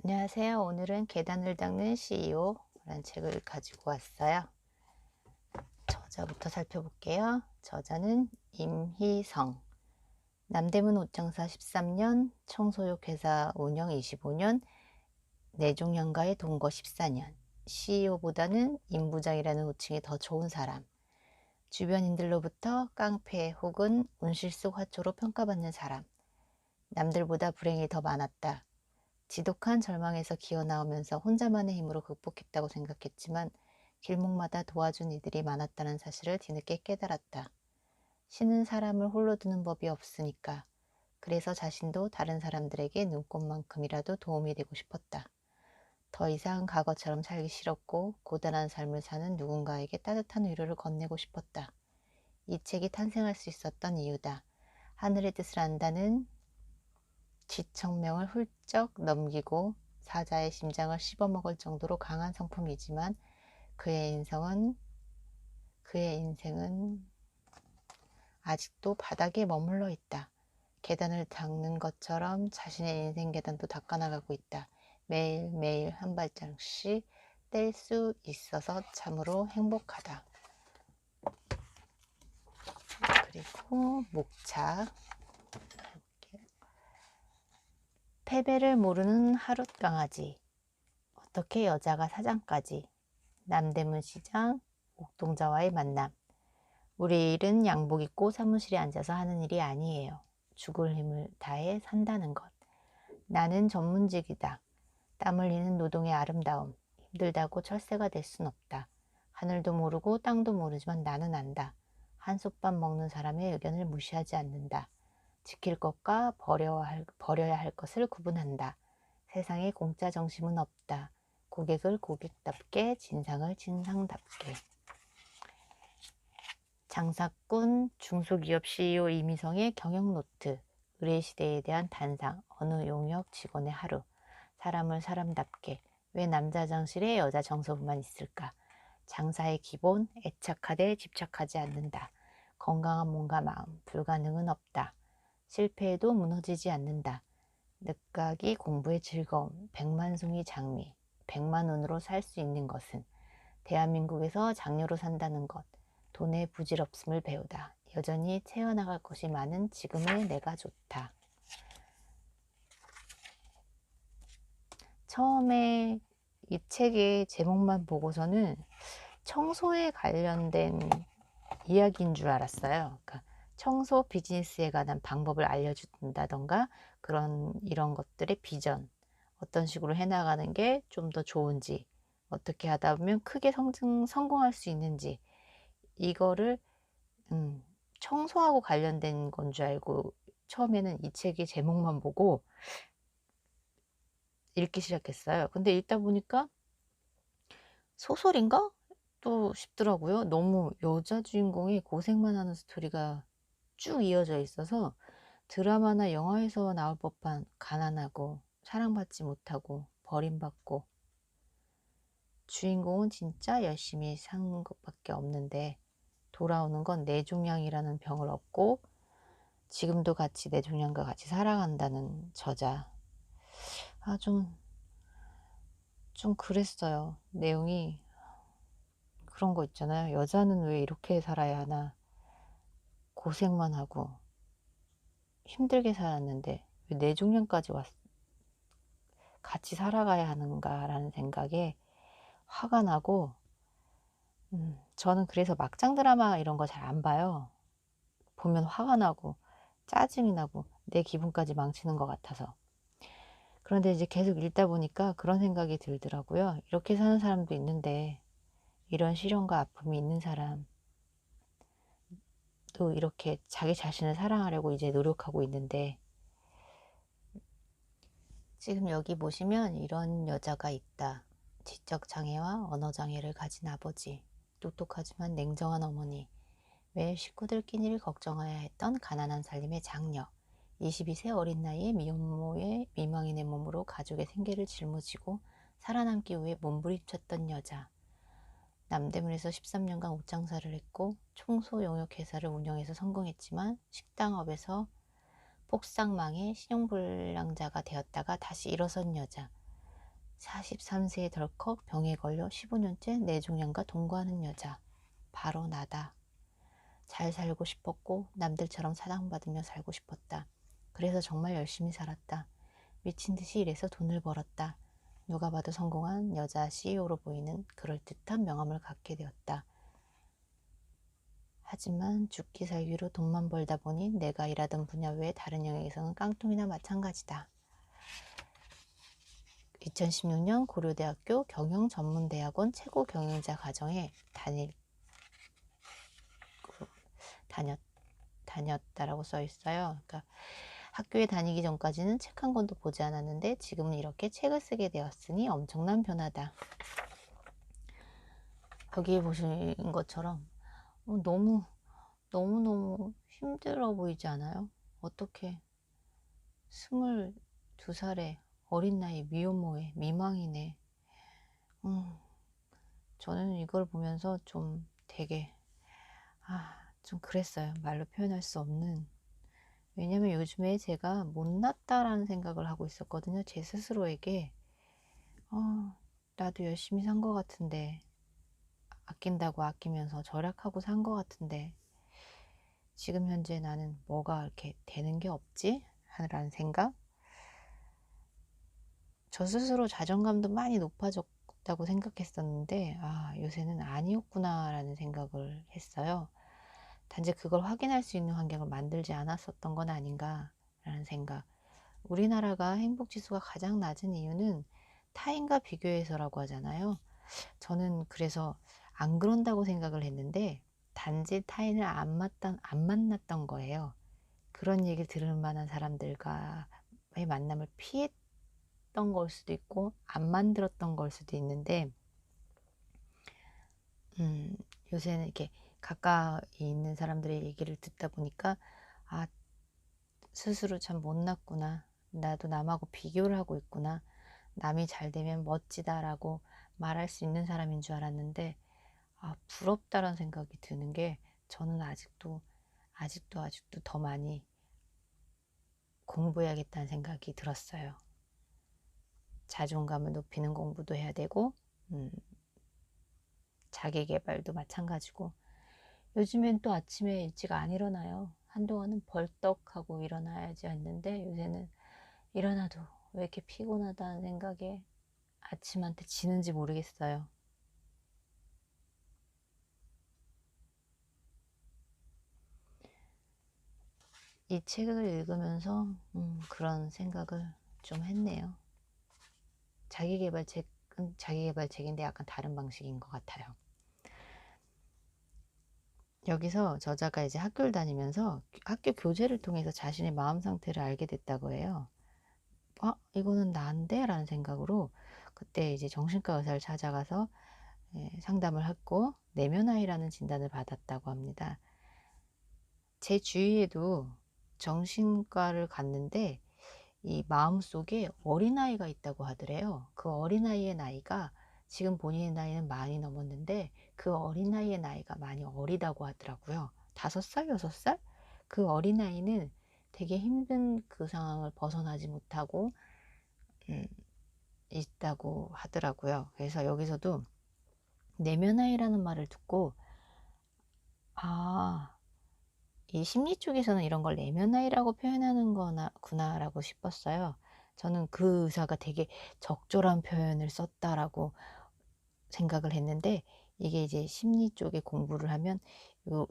안녕하세요. 오늘은 계단을 닦는 CEO라는 책을 가지고 왔어요. 저자부터 살펴볼게요. 저자는 임희성. 남대문 옷장사 13년, 청소육 회사 운영 25년, 내종연가의 동거 14년. CEO보다는 임부장이라는 호칭이 더 좋은 사람. 주변인들로부터 깡패 혹은 온실속 화초로 평가받는 사람. 남들보다 불행이 더 많았다. 지독한 절망에서 기어나오면서 혼자만의 힘으로 극복했다고 생각했지만 길목마다 도와준 이들이 많았다는 사실을 뒤늦게 깨달았다. 신은 사람을 홀로 두는 법이 없으니까. 그래서 자신도 다른 사람들에게 눈꽃만큼이라도 도움이 되고 싶었다. 더 이상 과거처럼 살기 싫었고 고단한 삶을 사는 누군가에게 따뜻한 위로를 건네고 싶었다. 이 책이 탄생할 수 있었던 이유다. 하늘의 뜻을 안다는 지청명을 훌쩍 넘기고 사자의 심장을 씹어먹을 정도로 강한 성품이지만 그의 인생은 아직도 바닥에 머물러 있다. 계단을 닦는 것처럼 자신의 인생 계단도 닦아나가고 있다. 매일매일 한 발짝씩 뗄 수 있어서 참으로 행복하다. 그리고 목차. 패배를 모르는 하룻강아지. 어떻게 여자가 사장까지. 남대문 시장 옥동자와의 만남. 우리 일은 양복 입고 사무실에 앉아서 하는 일이 아니에요. 죽을 힘을 다해 산다는 것. 나는 전문직이다. 땀 흘리는 노동의 아름다움. 힘들다고 철새가 될 순 없다. 하늘도 모르고 땅도 모르지만 나는 안다. 한솥밥 먹는 사람의 의견을 무시하지 않는다. 지킬 것과 버려야 할 것을 구분한다. 세상에 공짜 정신은 없다. 고객을 고객답게, 진상을 진상답게. 장사꾼 중소기업 CEO 이미성의 경영노트. 의뢰시대에 대한 단상. 어느 용역 직원의 하루. 사람을 사람답게. 왜 남자 장실에 여자 정서부만 있을까? 장사의 기본. 애착하되 집착하지 않는다. 건강한 몸과 마음. 불가능은 없다. 실패해도 무너지지 않는다. 늦가기 공부의 즐거움. 백만송이 장미. 100만 원으로 살 수 있는 것은 대한민국에서 장녀로 산다는 것. 돈의 부질없음을 배우다. 여전히 채워나갈 것이 많은 지금의 내가 좋다. 처음에 이 책의 제목만 보고서는 청소에 관련된 이야기인 줄 알았어요. 그러니까 청소 비즈니스에 관한 방법을 알려준다던가 이런 것들의 비전, 어떤 식으로 해나가는 게 좀 더 좋은지, 어떻게 하다 보면 크게 성공할 수 있는지, 이거를 청소하고 관련된 건 줄 알고 처음에는 이 책의 제목만 보고 읽기 시작했어요. 근데 읽다 보니까 소설인가? 또 싶더라고요. 너무 여자 주인공이 고생만 하는 스토리가 쭉 이어져 있어서 드라마나 영화에서 나올 법한 가난하고 사랑받지 못하고 버림받고 주인공은 진짜 열심히 사는 것밖에 없는데 돌아오는 건 뇌종양이라는 병을 얻고 지금도 같이 뇌종양과 같이 살아간다는 저자. 좀 그랬어요. 내용이 그런 거 있잖아요. 여자는 왜 이렇게 살아야 하나. 고생만 하고 힘들게 살았는데 왜 뇌종양까지 같이 살아가야 하는가라는 생각에 화가 나고 저는 그래서 막장 드라마 이런 거 잘 안 봐요. 보면 화가 나고 짜증이 나고 내 기분까지 망치는 것 같아서. 그런데 이제 계속 읽다 보니까 그런 생각이 들더라고요. 이렇게 사는 사람도 있는데 이런 시련과 아픔이 있는 사람도 이렇게 자기 자신을 사랑하려고 이제 노력하고 있는데 지금 여기 보시면 이런 여자가 있다. 지적장애와 언어장애를 가진 아버지, 똑똑하지만 냉정한 어머니, 매일 식구들 끼니를 걱정해야 했던 가난한 살림의 장녀, 22세 어린 나이에 미혼모의 미망인의 몸으로 가족의 생계를 짊어지고 살아남기 위해 몸부림쳤던 여자. 남대문에서 13년간 옷장사를 했고 청소 용역 회사를 운영해서 성공했지만 식당업에서 폭삭 망해 신용불량자가 되었다가 다시 일어선 여자. 43세에 덜컥 병에 걸려 15년째 뇌종양과 동거하는 여자. 바로 나다. 잘 살고 싶었고 남들처럼 사랑받으며 살고 싶었다. 그래서 정말 열심히 살았다. 미친 듯이 일해서 돈을 벌었다. 누가 봐도 성공한 여자 CEO로 보이는 그럴듯한 명함을 갖게 되었다. 하지만 죽기 살기로 돈만 벌다 보니 내가 일하던 분야 외에 다른 영역에서는 깡통이나 마찬가지다. 2016년 고려대학교 경영전문대학원 최고 경영자 과정에 다녔다라고 써 있어요. 그러니까 학교에 다니기 전까지는 책 한 권도 보지 않았는데 지금은 이렇게 책을 쓰게 되었으니 엄청난 변화다. 여기 보신 것처럼 너무너무 힘들어 보이지 않아요? 어떻게 22살에 어린 나이에 미혼모에 미망이네. 저는 이걸 보면서 좀 되게 좀 그랬어요. 말로 표현할 수 없는. 왜냐면 요즘에 제가 못났다라는 생각을 하고 있었거든요. 제 스스로에게. 나도 열심히 산 것 같은데, 아낀다고 아끼면서 절약하고 산 것 같은데 지금 현재 나는 뭐가 이렇게 되는 게 없지? 라는 생각. 저 스스로 자존감도 많이 높아졌다고 생각했었는데 요새는 아니었구나 라는 생각을 했어요. 단지 그걸 확인할 수 있는 환경을 만들지 않았었던 건 아닌가 라는 생각. 우리나라가 행복지수가 가장 낮은 이유는 타인과 비교해서라고 하잖아요. 저는 그래서 안 그런다고 생각을 했는데 단지 타인을 안 만났던 거예요. 그런 얘기를 들을 만한 사람들과의 만남을 피했던 걸 수도 있고 안 만들었던 걸 수도 있는데 요새는 이렇게 가까이 있는 사람들의 얘기를 듣다 보니까 스스로 참 못났구나. 나도 남하고 비교를 하고 있구나. 남이 잘 되면 멋지다라고 말할 수 있는 사람인 줄 알았는데 부럽다라는 생각이 드는 게 저는 아직도 더 많이 공부해야겠다는 생각이 들었어요. 자존감을 높이는 공부도 해야 되고 자기계발도 마찬가지고. 요즘엔 또 아침에 일찍 안 일어나요. 한동안은 벌떡하고 일어나야지 했는데 요새는 일어나도 왜 이렇게 피곤하다는 생각에 아침한테 지는지 모르겠어요. 이 책을 읽으면서 그런 생각을 좀 했네요. 자기계발책은 자기계발책인데 약간 다른 방식인 것 같아요. 여기서 저자가 이제 학교를 다니면서 학교 교재를 통해서 자신의 마음 상태를 알게 됐다고 해요. 이거는 나인데? 라는 생각으로 그때 이제 정신과 의사를 찾아가서 상담을 했고 내면아이라는 진단을 받았다고 합니다. 제 주위에도 정신과를 갔는데 이 마음속에 어린아이가 있다고 하더래요. 그 어린아이의 나이가 지금 본인의 나이는 많이 넘었는데 그 어린아이의 나이가 많이 어리다고 하더라고요. 5살, 6살? 그 어린아이는 되게 힘든 그 상황을 벗어나지 못하고 있다고 하더라고요. 그래서 여기서도 내면아이라는 말을 듣고 이 심리 쪽에서는 이런 걸 내면아이라고 표현하는 구나라고 싶었어요. 저는 그 의사가 되게 적절한 표현을 썼다라고 생각을 했는데 이게 이제 심리 쪽에 공부를 하면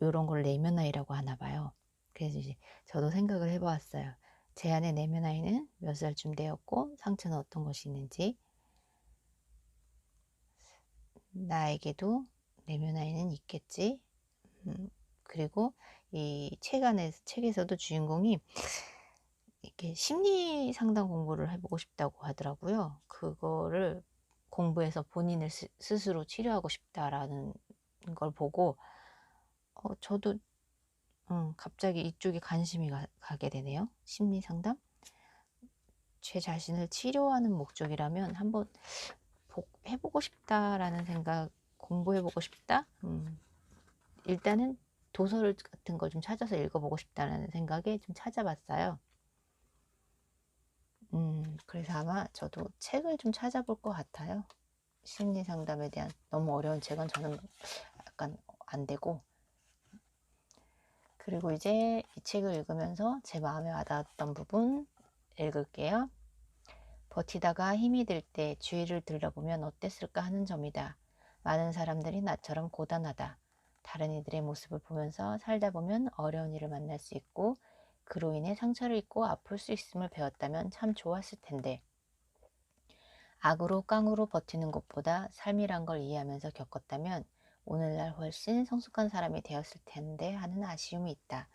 요런 걸 내면아이라고 하나 봐요. 그래서 이제 저도 생각을 해보았어요. 제 안에 내면아이는 몇 살쯤 되었고 상처는 어떤 것이 있는지, 나에게도 내면아이는 있겠지. 그리고 이 책에서도 주인공이 이렇게 심리 상담 공부를 해보고 싶다고 하더라고요. 그거를 공부해서 본인을 스스로 치료하고 싶다라는 걸 보고 저도 갑자기 이쪽에 관심이 가게 되네요. 심리 상담? 제 자신을 치료하는 목적이라면 한번 해보고 싶다라는 생각, 공부해보고 싶다? 일단은 도서를 같은 걸 좀 찾아서 읽어보고 싶다는 생각에 좀 찾아봤어요. 그래서 아마 저도 책을 좀 찾아볼 것 같아요. 심리 상담에 대한 너무 어려운 책은 저는 약간 안 되고. 그리고 이제 이 책을 읽으면서 제 마음에 와닿았던 부분 읽을게요. 버티다가 힘이 들 때 주위를 둘러보면 어땠을까 하는 점이다. 많은 사람들이 나처럼 고단하다. 다른 이들의 모습을 보면서 살다 보면 어려운 일을 만날 수 있고 그로 인해 상처를 입고 아플 수 있음을 배웠다면 참 좋았을 텐데 악으로 깡으로 버티는 것보다 삶이란 걸 이해하면서 겪었다면 오늘날 훨씬 성숙한 사람이 되었을 텐데 하는 아쉬움이 있다.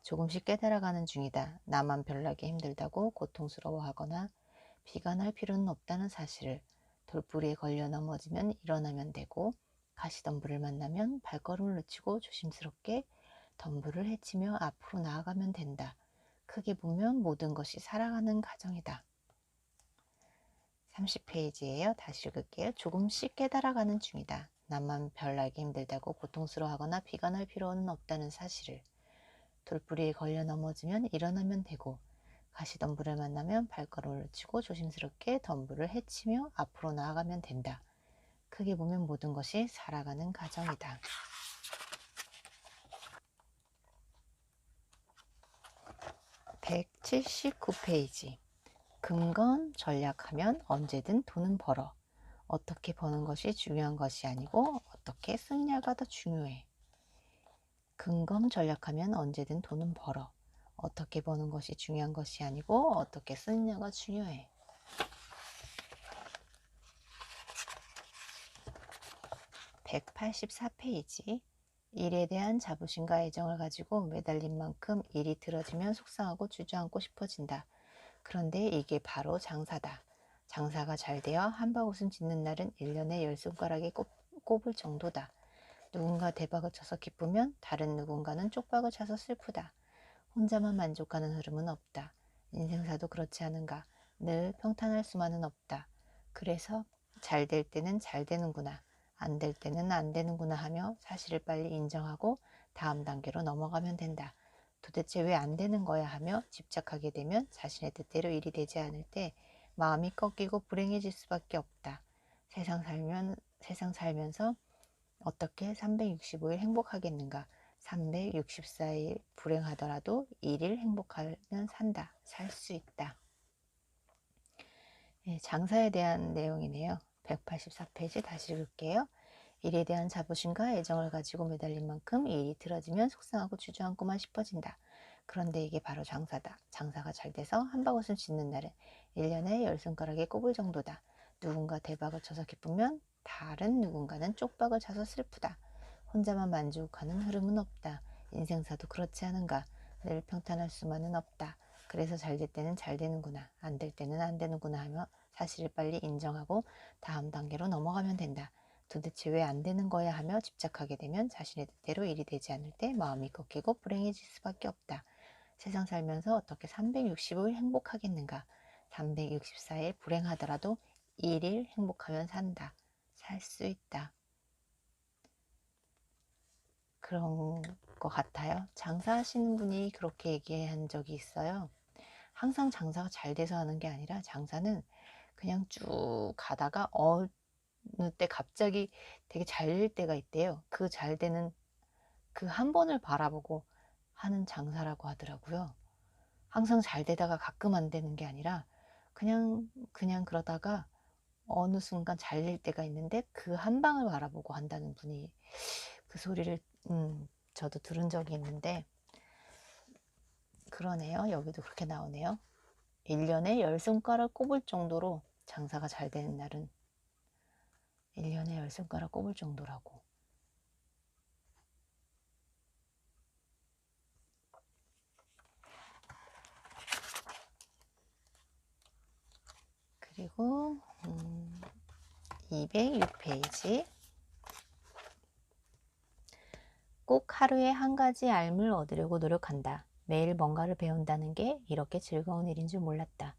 조금씩 깨달아가는 중이다. 나만 별나게 힘들다고 고통스러워하거나 비관할 필요는 없다는 사실을. 돌부리에 걸려 넘어지면 일어나면 되고 가시덤불을 만나면 발걸음을 늦추고 조심스럽게 덤불을 헤치며 앞으로 나아가면 된다. 크게 보면 모든 것이 살아가는 과정이다. 30페이지예요. 다시 읽을게요. 조금씩 깨달아가는 중이다. 나만 별나게 힘들다고 고통스러워하거나 비관할 필요는 없다는 사실을. 돌부리에 걸려 넘어지면 일어나면 되고 가시덤불을 만나면 발걸음을 늦추고 조심스럽게 덤불을 헤치며 앞으로 나아가면 된다. 크게 보면 모든 것이 살아가는 과정이다. 179페이지. 금건 전략하면 언제든 돈은 벌어. 어떻게 버는 것이 중요한 것이 아니고 어떻게 쓰느냐가 더 중요해. 근검 전략하면 언제든 돈은 벌어. 어떻게 버는 것이 중요한 것이 아니고 어떻게 쓰느냐가 중요해. 184페이지. 일에 대한 자부심과 애정을 가지고 매달린 만큼 일이 틀어지면 속상하고 주저앉고 싶어진다. 그런데 이게 바로 장사다. 장사가 잘 되어 한바구음 짓는 날은 1년에 10손가락에 꼽을 정도다. 누군가 대박을 쳐서 기쁘면 다른 누군가는 쪽박을 쳐서 슬프다. 혼자만 만족하는 흐름은 없다. 인생사도 그렇지 않은가. 늘 평탄할 수만은 없다. 그래서 잘 될 때는 잘 되는구나. 안 될 때는 안 되는구나 하며 사실을 빨리 인정하고 다음 단계로 넘어가면 된다. 도대체 왜 안 되는 거야 하며 집착하게 되면 자신의 뜻대로 일이 되지 않을 때 마음이 꺾이고 불행해질 수밖에 없다. 세상 살면서 어떻게 365일 행복하겠는가? 364일 불행하더라도 1일 행복하면 산다. 살 수 있다. 네, 장사에 대한 내용이네요. 184페이지 다시 읽을게요. 일에 대한 자부심과 애정을 가지고 매달린 만큼 일이 틀어지면 속상하고 주저앉고만 싶어진다. 그런데 이게 바로 장사다. 장사가 잘 돼서 한바구음 짓는 날은 1년에 10손가락에 꼽을 정도다. 누군가 대박을 쳐서 기쁘면 다른 누군가는 쪽박을 쳐서 슬프다. 혼자만 만족하는 흐름은 없다. 인생사도 그렇지 않은가. 늘 평탄할 수만은 없다. 그래서 잘 될 때는 잘 되는구나. 안 될 때는 안 되는구나 하며 사실을 빨리 인정하고 다음 단계로 넘어가면 된다. 도대체 왜 안 되는 거야 하며 집착하게 되면 자신의 뜻대로 일이 되지 않을 때 마음이 꺾이고 불행해질 수밖에 없다. 세상 살면서 어떻게 365일 행복하겠는가? 364일 불행하더라도 1일 행복하면 산다. 살 수 있다. 그런 것 같아요. 장사하시는 분이 그렇게 얘기한 적이 있어요. 항상 장사가 잘 돼서 하는 게 아니라 장사는 그냥 쭉 가다가 어느 때 갑자기 되게 잘 될 때가 있대요. 그 잘 되는 그 한 번을 바라보고 하는 장사라고 하더라고요. 항상 잘 되다가 가끔 안 되는 게 아니라 그냥 그러다가 어느 순간 잘 될 때가 있는데 그 한 방을 바라보고 한다는 분이 그 소리를 저도 들은 적이 있는데 그러네요. 여기도 그렇게 나오네요. 1년에 10손가락 꼽을 정도로 장사가 잘 되는 날은 1년에 10손가락 꼽을 정도라고. 그리고 206페이지. 꼭 하루에 한 가지 알을 얻으려고 노력한다. 매일 뭔가를 배운다는 게 이렇게 즐거운 일인 줄 몰랐다.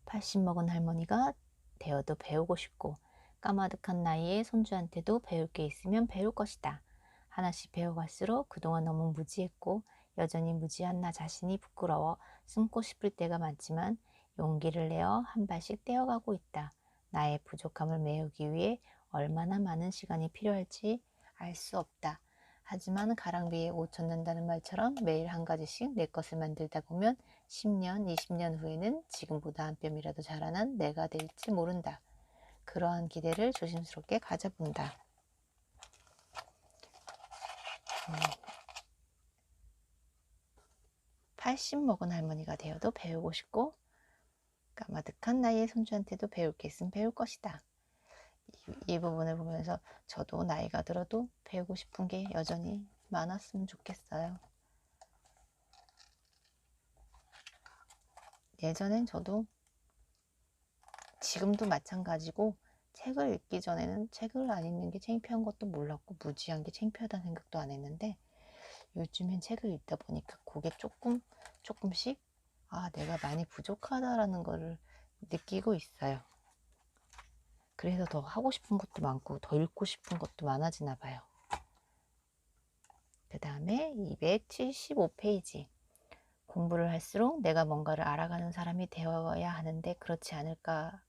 80 먹은 할머니가 되어도 배우고 싶고 까마득한 나이에 손주한테도 배울 게 있으면 배울 것이다. 하나씩 배워갈수록 그동안 너무 무지했고 여전히 무지한 나 자신이 부끄러워 숨고 싶을 때가 많지만 용기를 내어 한 발씩 떼어가고 있다. 나의 부족함을 메우기 위해 얼마나 많은 시간이 필요할지 알 수 없다. 하지만 가랑비에 옷 젖는다는 말처럼 매일 한 가지씩 내 것을 만들다 보면 10년, 20년 후에는 지금보다 한 뼘이라도 자라난 내가 될지 모른다. 그러한 기대를 조심스럽게 가져본다. 80 먹은 할머니가 되어도 배우고 싶고 까마득한 나이의 손주한테도 배울 게 있으면 배울 것이다. 이 부분을 보면서 저도 나이가 들어도 배우고 싶은 게 여전히 많았으면 좋겠어요. 예전엔 저도 지금도 마찬가지고 책을 읽기 전에는 책을 안 읽는 게 창피한 것도 몰랐고 무지한 게 창피하다는 생각도 안 했는데 요즘엔 책을 읽다 보니까 그게 조금씩 내가 많이 부족하다라는 거를 느끼고 있어요. 그래서 더 하고 싶은 것도 많고 더 읽고 싶은 것도 많아지나 봐요. 그 다음에 275페이지. 공부를 할수록 내가 뭔가를 알아가는 사람이 되어야 하는데 그렇지 않을까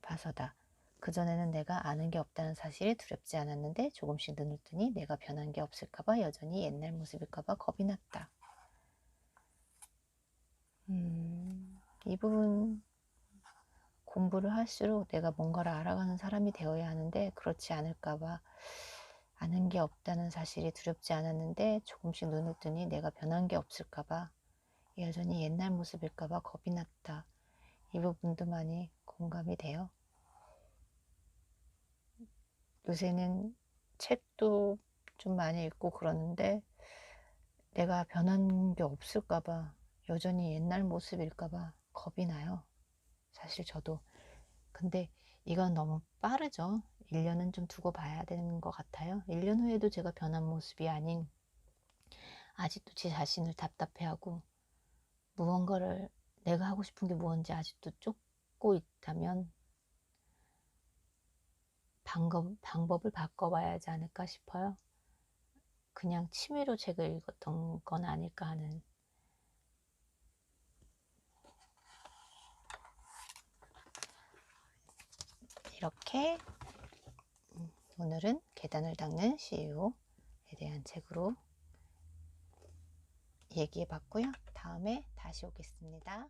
봐서다. 그전에는 내가 아는 게 없다는 사실이 두렵지 않았는데 조금씩 눈을 뜨니 내가 변한 게 없을까봐 여전히 옛날 모습일까봐 겁이 났다. 이 부분 공부를 할수록 내가 뭔가를 알아가는 사람이 되어야 하는데 그렇지 않을까봐 아는 게 없다는 사실이 두렵지 않았는데 조금씩 눈을 뜨니 내가 변한 게 없을까봐 여전히 옛날 모습일까봐 겁이 났다. 이 부분도 많이 공감이 돼요. 요새는 책도 좀 많이 읽고 그러는데 내가 변한 게 없을까봐 여전히 옛날 모습일까봐 겁이 나요. 사실 저도. 근데 이건 너무 빠르죠. 1년은 좀 두고 봐야 되는 것 같아요. 1년 후에도 제가 변한 모습이 아닌 아직도 제 자신을 답답해하고 무언가를 내가 하고 싶은 게 무언지 아직도 쫓고 있다면 방법을 바꿔봐야 하지 않을까 싶어요. 그냥 취미로 책을 읽었던 건 아닐까 하는. 이렇게 오늘은 계단을 닦는 CEO에 대한 책으로 얘기해 봤고요. 다음에 다시 오겠습니다.